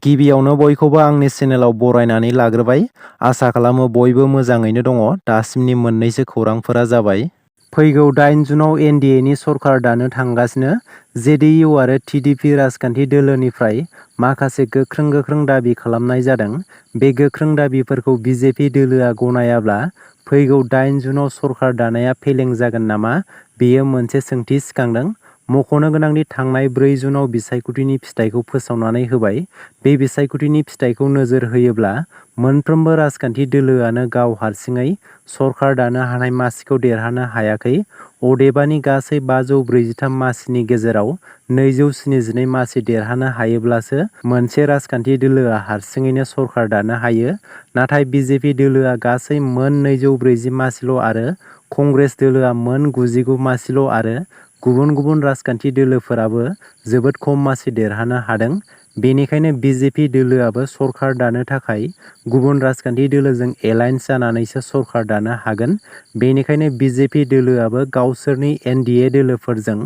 गिबियावनो बयखौबो आंनि चेनेलाव बरायनानै लाग्रोबाय। आसा खालामो बयबो मोजाङैनो दङ। दासिमनि मोननैसो खौरांफोरा जाबाय। फैगौ 8 जुनाव एनडिएनि सरकार दानो थांगासिनो जेडिइउ आरो टिडिपि राजखान्थि दोलोनिफ्राय माखासे गोख्रों दाबि खालामनाय जादों। बे गोख्रों दाबिफोरखौ बिजेपि दोलोआ गनायाब्ला फैगौ 8 जुनाव सरकार दानाया फेलें जागोन नामा? बेयो मोनसे सोंथि सिखांदों। मख'नो गोनांदि थांनाय 4 जुनाव बिसायख'थिनि फिथाइखौ फोसावनानै होबाय। बे बिसायख'थिनि फिथाइखौ नोजोर होयोब्ला मोनफ्रोमबो राजखान्थि दोलोआनो गाव हारसिङै सरकार दानो हानाय मासिखौ देरहानो हायाखै। अदेबानि गासै 543 मासिनि गेजेराव 272 मासि देरहानो हायोब्लासो मोनसे राजखान्थि दोलोआ हारसिङैनो सरकार दानो हायो। नाथाय बिजेपि दोलोआ गासै मोन 240 मासिल' आरो कंग्रेस दोलोआ मोन 99 मासिल' आरो गुबुन राजखान्थि दोलोफोराबो जोबोद खम मासि देरहानो हादों। बेनिखायनो बिजेपि दोलोआबो सरकार दानो थाखाय गुबुन राजखान्थि दोलोजों एलायन्स जानानैसो सरकार दानो हागोन। बेनिखायनो बिजेपि दोलोआबो गावसोरनि एनडिए दोलोफोरजों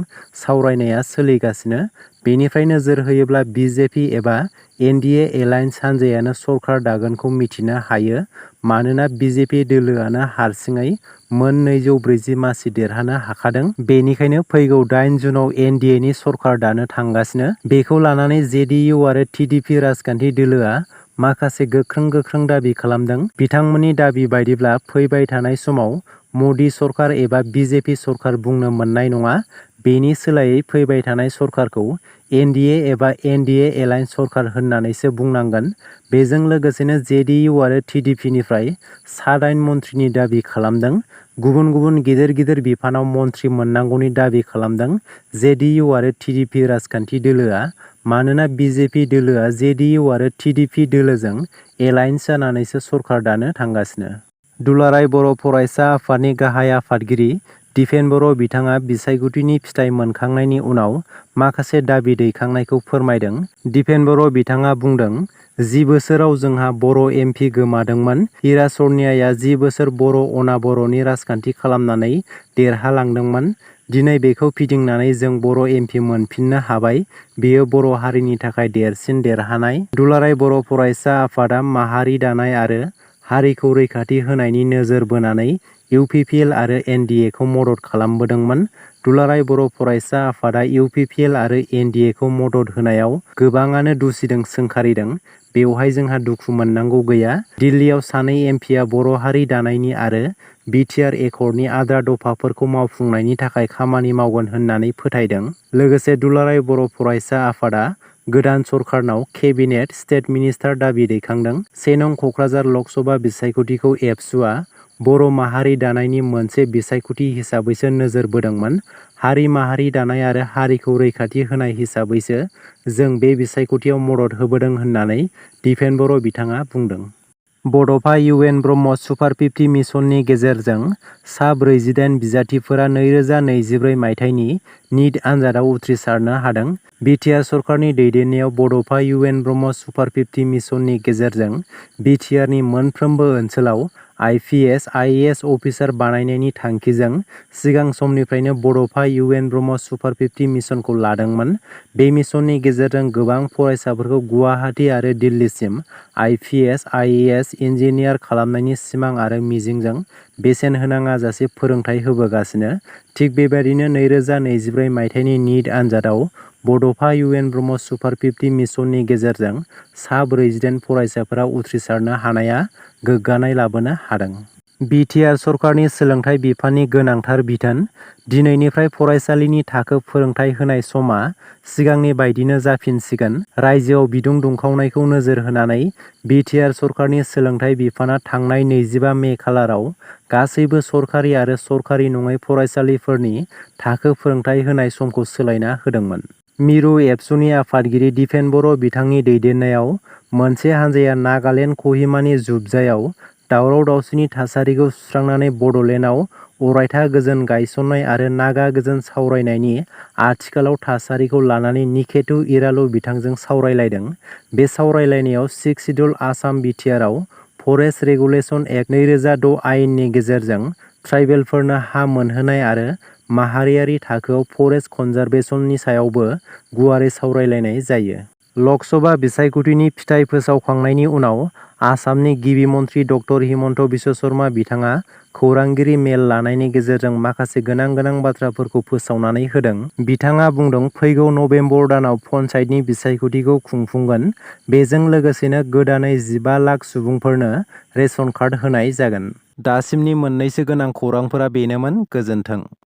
सावरायनाया सोलिगासिनो। बेनिफ्राय नोजोर होयोब्ला बिजेपि एबा एनडिए एलायन्स हान्जायानो सरकार दागोनखौ मिथिनो हायो। मानोना बिजेपि दोलोआनो हारसिङै मोन 240 मासि देरहानो हाखादों। बेनिखायनो फैगौ 8 जुनाव एनडिएनि सरकार दानो थांगासिनो। बेखौ लानानै जेडिइउ आरो टिडिपि राजखान्थि दोलोआ माखासे गोख्रों दाबि खालामदों। बिथांमोननि दाबि बायदिब्ला फैबाय थानाय समाव मदि सरकार एबा बिजेपि सरकार बुंनो मोननाय नङा। बेनि सोलायै फैबाय थानाय सरकारखौ एनडिए एबा एनडिए एलायन्स सरकार होननानैसो बुंनांगोन। बेजों लोगोसेनो जेडिइउ आरो टिडिपिनिफ्राय सा 8 मन्थ्रिनि दाबि खालामदों। गुबुन गिदिर बिफानाव मन्थ्रि मोननांगौनि दाबि खालामदों जेडिइउ आरो टिडिपि राजखान्थि दोलोआ। मानोना बिजेपि दोलोआ जेडिइउ आरो टिडिपि दोलोजों एलायन्स जानानैसो सरकार दानो थांगासिनो। दुलाराय बर' फरायसा आफादनि गाहाय आफादगिरि दिपेन बर' बिथाङा बिसायख'थिनि फिथाइ मोनखांनायनि उनाव माखासे दाबि दैखांनायखौ फोरमायदों। दिपेन बर' बिथाङा बुंदों, 10 बोसोराव जोंहा बर' एमपि गोमादोंमोन। इरा सर्नियाया 10 बोसोर बर' अना-बर'नि राजखान्थि खालामनानै देरहालांदोंमोन। दिनै बेखौ फिदिंनानै जों बर' एमपि मोनफिननो हाबाय। बेयो बर' हारिनि थाखाय देरसिन देरहानाय। दुलाराय बर' फरायसा आफादा माहारि दानाय आरो हारिखौ रैखाथि होनायनि नोजोर बोनानै इउपिपिएल आरो एनडिएखौ मदद खालामबोदोंमोन। दुलाराय बर' फरायसा आफादा इउपिपिएल आरो एनडिएखौ मदद होनायाव गोबाङानो दुसिदों सोंखारिदों। बेवहाय जोंहा दुखु मोननांगौ गैया। दिल्लीयाव सानै एमपिआ बर' हारि दानायनि आरो बिटिआर एकर्डनि आद्रा दफाफोरखौ मावफुंनायनि थाखाय खामानि मावगोन होननानै फोथायदों। लोगोसे दुलाराय बर' फरायसा आफादा गोदान सरकारनाव केबिनेट स्टेट मिनिस्टार दाबि दैखांदों। 1 नं कक्राझार लकसभा बिसायख'थिखौ एबसुआ बर' माहारि दानायनि मोनसे बिसायख'थि हिसाबैसो नोजोर बोदोंमोन। हारि माहारि दानाय आरो हारिखौ रैखाथि होनाय हिसाबैसो जों बे बिसायख'थियाव मदद होबोदों होननानै दिपेन बर' बिथाङा बुंदों। बड'फा इउ एन ब्रह्म सुपार 50 मिसननि गेजेरजों सा 48 बिजाथिफोरा 2024 मायथाइनि निट आनजादाव उथ्रिसारनो हादों। बिटिआर सरकारनि दैदेननायाव बड'फा इउ एन ब्रह्म सुपार 50 मिसननि गेजेरजों बिटिआरनि मोनफ्रोमबो ओनसोलाव आइपिएस, आइएएस अफिसार बानायनायनि थांखिजों सिगां समनिफ्रायनो बड'फा इउ एन ब्रह्म सुपार 50 मिसनखौ लादोंमोन। बे मिसननि गेजेरजों गोबां फरायसाफोरखौ गुवाहाटि आरो दिल्लीसिम आइपिएस, आइएएस इन्जिनियार खालामनायनि सिमां आरो मिजिंजों बेसेन होनाङाजासे फोरोंथाइ होबोगासिनो। थिग बेबायदिनो 2024 मायथाइनि निट आनजादाव बड'फा इउ एन ब्रह्म सुपार 50 मिसननि गेजेरजों सा 48 फरायसाफोरा उथ्रिसारनो हानाया गोग्गानाय लाबोनो हादों। बिटिआर सरकारनि सोलोंथाइ बिफाननि गोनांथार बिथोन। दिनैनिफ्राय फरायसालिनि थाखो फोरोंथाइ होनाय समा सिगांनि बायदिनो जाफिनसिगोन। रायजोआव बिदुं दुंखावनायखौ नोजोर होनानै बिटिआर सरकारनि सोलोंथाइ बिफाना थांनाय 25 मे खालाराव गासैबो सरकारि आरो सरकारि नङै फरायसालिफोरनि थाखो फोरोंथाइ होनाय समखौ सोलायना होदोंमोन। मिरु एबसुनि आफादगिरि दिपेन बर' बिथांनि दैदेननायाव मोनसे हानजाया नागालेन्ड कहिमानि जुबजायाव दावराव-दावसिनि थासारिखौ सुस्रांनानै बड'लेण्डआव अरायथा गोजोन गायसननाय आरो नागा गोजोन सावरायनायनि आथिखालाव थासारिखौ लानानै निकेतु इरालु बिथांजों सावरायलायदों। बे सावरायलायनायाव 6 सिडुल आसाम बिटिआरआव फरेस्ट रेगुलेसन एक्ट 2006 आयेननि गेजेरजों ट्राइबेलफोरनो हा मोनहोनाय आरो माहारियारि थाखोआव फरेस्ट कनजारभेसननि सायावबो गुवारै सावरायलायनाय जायो। लकसभा बिसायख'थिनि फिथाइ फोसावखांनायनि उनाव आसामनि गिबि मन्थ्रि डक्टर हिमन्त बिश्व शर्मा बिथाङा खौरांगिरि मेल लानायनि गेजेरजों माखासे गोनां बाथ्राफोरखौ फोसावनानै होदों। बिथाङा बुंदों, फैगौ नबेम्बर दानाव पन्चायतनि बिसायख'थिखौ खुंफुंगोन। बेजों लोगोसेनो गोदानै 15 लाख सुबुंफोरनो रेशन कार्ड होनाय जागोन। दासिमनि मोननैसो गोनां खौरांफोरा बेनोमोन। गोजोन्थों।